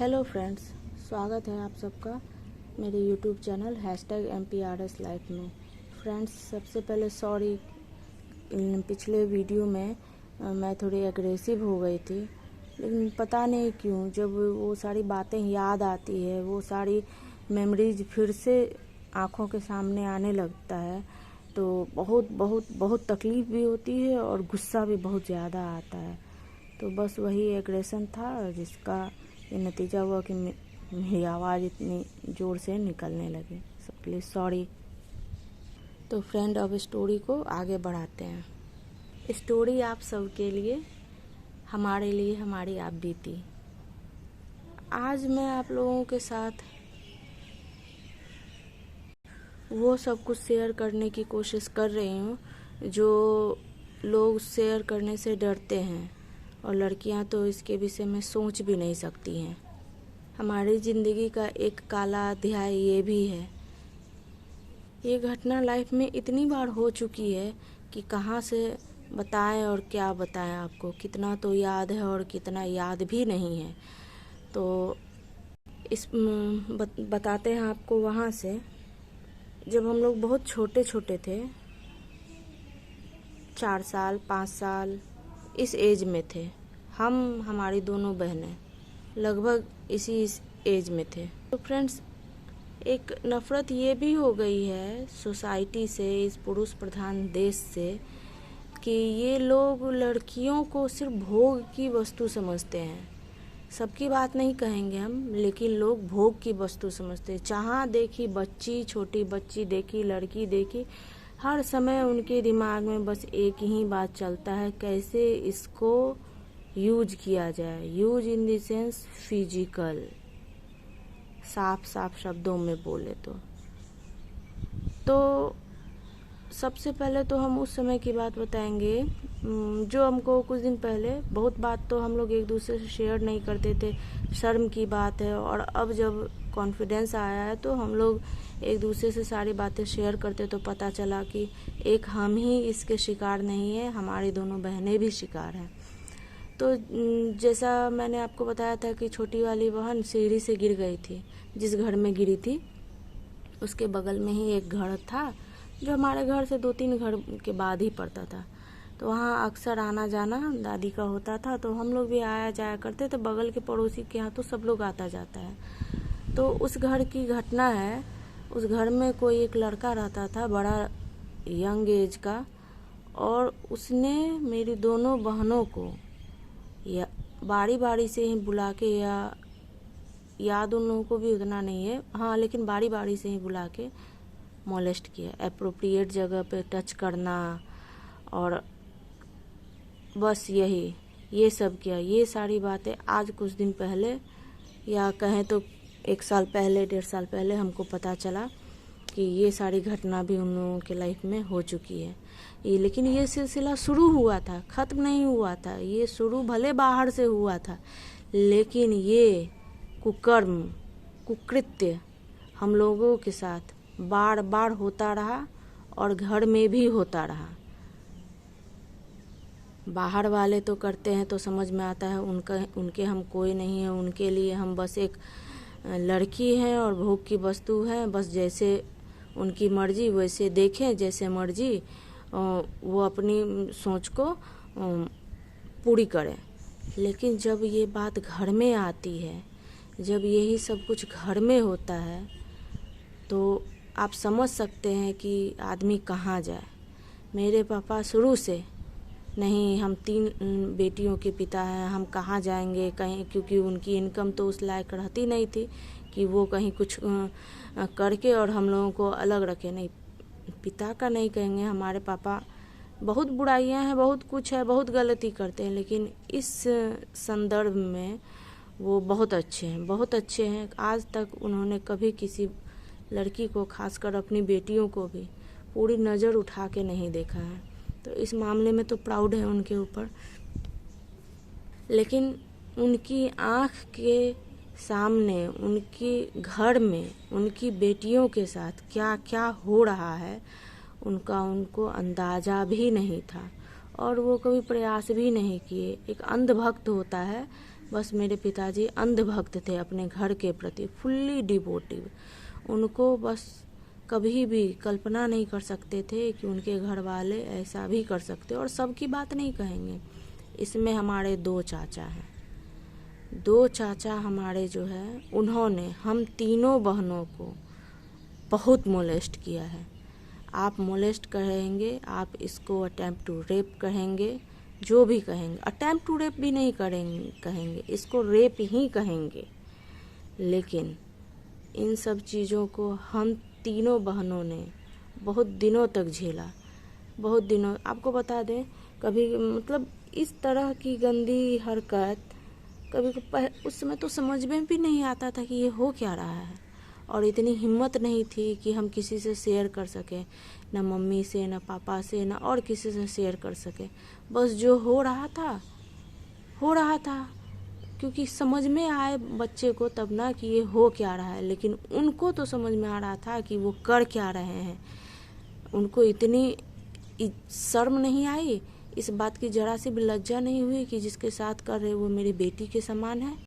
Hello friends, स्वागत है आप सबका मेरे यूट्यूब चैनल #MPRS लाइफ में। फ्रेंड्स, सबसे पहले सॉरी, पिछले वीडियो में मैं थोड़ी एग्रेसिव हो गई थी, लेकिन पता नहीं क्यों जब वो सारी बातें याद आती है, वो सारी मेमोरीज फिर से आँखों के सामने आने लगता है, तो बहुत बहुत बहुत तकलीफ़ भी होती है और गुस्सा भी बहुत ज़्यादा आता है। तो बस वही एग्रेशन था जिसका ये नतीजा हुआ कि मेरी आवाज़ इतनी ज़ोर से निकलने लगी। सबके लिए सॉरी। तो फ्रेंड, अब स्टोरी को आगे बढ़ाते हैं। स्टोरी आप सबके लिए, हमारे लिए, हमारी आप बीती। आज मैं आप लोगों के साथ वो सब कुछ शेयर करने की कोशिश कर रही हूँ जो लोग शेयर करने से डरते हैं, और लड़कियां तो इसके विषय में सोच भी नहीं सकती हैं। हमारी ज़िंदगी का एक काला अध्याय ये भी है। ये घटना लाइफ में इतनी बार हो चुकी है कि कहाँ से बताएं और क्या बताएं आपको। कितना तो याद है और कितना याद भी नहीं है। तो बताते हैं आपको वहाँ से, जब हम लोग बहुत छोटे छोटे थे, 4 साल 5 साल इस एज में थे। हमारी दोनों बहनें लगभग इसी एज में थे। तो फ्रेंड्स, एक नफ़रत ये भी हो गई है सोसाइटी से, इस पुरुष प्रधान देश से, कि ये लोग लड़कियों को सिर्फ भोग की वस्तु समझते हैं। सबकी बात नहीं कहेंगे हम, लेकिन लोग भोग की वस्तु समझते हैं। जहाँ देखी बच्ची, छोटी बच्ची देखी, लड़की देखी, हर समय उनके दिमाग में बस एक ही बात चलता है, कैसे इसको यूज किया जाए। Use in the sense physical, साफ साफ शब्दों में बोले तो सबसे पहले तो हम उस समय की बात बताएंगे जो हमको कुछ दिन पहले, बहुत बात तो हम लोग एक दूसरे से शेयर नहीं करते थे, शर्म की बात है। और अब जब कॉन्फिडेंस आया है तो हम लोग एक दूसरे से सारी बातें शेयर करते, तो पता चला कि एक हम ही इसके शिकार नहीं है, हमारी दोनों बहनें भी शिकार हैं। तो जैसा मैंने आपको बताया था कि छोटी वाली बहन सीढ़ी से गिर गई थी। जिस घर में गिरी थी उसके बगल में ही एक घर था जो हमारे घर से 2-3 घर के बाद ही पड़ता था। तो वहाँ अक्सर आना जाना दादी का होता था, तो हम लोग भी आया जाया करते थे। बगल के पड़ोसी के यहाँ तो सब लोग आता जाता है। तो उस घर की घटना है, उस घर में कोई एक लड़का रहता था, बड़ा यंग एज का, और उसने मेरी दोनों बहनों को या बारी बारी से ही बुला के, या याद उन लोगों को भी उतना नहीं है, हाँ, लेकिन बारी बारी से ही बुला के मोलेस्ट किया। एप्रोप्रिएट जगह पे टच करना, और बस ये सब किया। ये सारी बातें आज कुछ दिन पहले, या कहें तो 1 साल पहले, 1.5 साल पहले हमको पता चला कि ये सारी घटना भी उन लोगों के लाइफ में हो चुकी है। लेकिन ये सिलसिला शुरू हुआ था, ख़त्म नहीं हुआ था। ये शुरू भले बाहर से हुआ था, लेकिन ये कुकर्म, कुकृत्य हम लोगों के साथ बार बार होता रहा, और घर में भी होता रहा। बाहर वाले तो करते हैं तो समझ में आता है, उनके हम कोई नहीं है, उनके लिए हम बस एक लड़की हैं और भोग की वस्तु हैं। बस जैसे उनकी मर्जी वैसे देखें, जैसे मर्जी वो अपनी सोच को पूरी करें। लेकिन जब ये बात घर में आती है, जब यही सब कुछ घर में होता है, तो आप समझ सकते हैं कि आदमी कहाँ जाए। मेरे पापा शुरू से, नहीं, हम 3 बेटियों के पिता हैं, हम कहाँ जाएंगे कहीं, क्योंकि उनकी इनकम तो उस लायक रहती नहीं थी कि वो कहीं कुछ करके और हम लोगों को अलग रखे। नहीं, पिता का नहीं कहेंगे, हमारे पापा बहुत बुराइयां हैं, बहुत कुछ है, बहुत गलती करते हैं, लेकिन इस संदर्भ में वो बहुत अच्छे हैं, बहुत अच्छे हैं। आज तक उन्होंने कभी किसी लड़की को, खासकर अपनी बेटियों को भी पूरी नज़र उठा के नहीं देखा है। तो इस मामले में तो प्राउड है उनके ऊपर। लेकिन उनकी आँख के सामने, उनके घर में, उनकी बेटियों के साथ क्या क्या हो रहा है, उनको अंदाज़ा भी नहीं था, और वो कभी प्रयास भी नहीं किए। एक अंधभक्त होता है बस मेरे पिताजी अंधभक्त थे अपने घर के प्रति, फुल्ली डिवोटिव। उनको बस कभी भी कल्पना नहीं कर सकते थे कि उनके घर वाले ऐसा भी कर सकते, और सबकी बात नहीं कहेंगे। इसमें हमारे 2 चाचा हैं। 2 चाचा हमारे जो है, उन्होंने हम तीनों बहनों को बहुत मोलेस्ट किया है। आप मोलेस्ट कहेंगे, आप इसको अटेम्प्ट टू रेप कहेंगे, जो भी कहेंगे। अटेम्प्ट टू रेप भी नहीं कहेंगे, इसको रेप ही कहेंगे। लेकिन इन सब चीज़ों को हम तीनों बहनों ने बहुत दिनों तक झेला, बहुत दिनों। आपको बता दें, कभी मतलब इस तरह की गंदी हरकत कभी उस समय तो समझ में भी नहीं आता था कि ये हो क्या रहा है, और इतनी हिम्मत नहीं थी कि हम किसी से शेयर कर सकें, ना मम्मी से, ना पापा से, ना और किसी से शेयर कर सकें। बस जो हो रहा था, क्योंकि समझ में आए बच्चे को तब ना कि ये हो क्या रहा है, लेकिन उनको तो समझ में आ रहा था कि वो कर क्या रहे हैं। उनको इतनी शर्म नहीं आई, इस बात की जरा सी भी लज्जा नहीं हुई कि जिसके साथ कर रहे वो मेरी बेटी के समान है।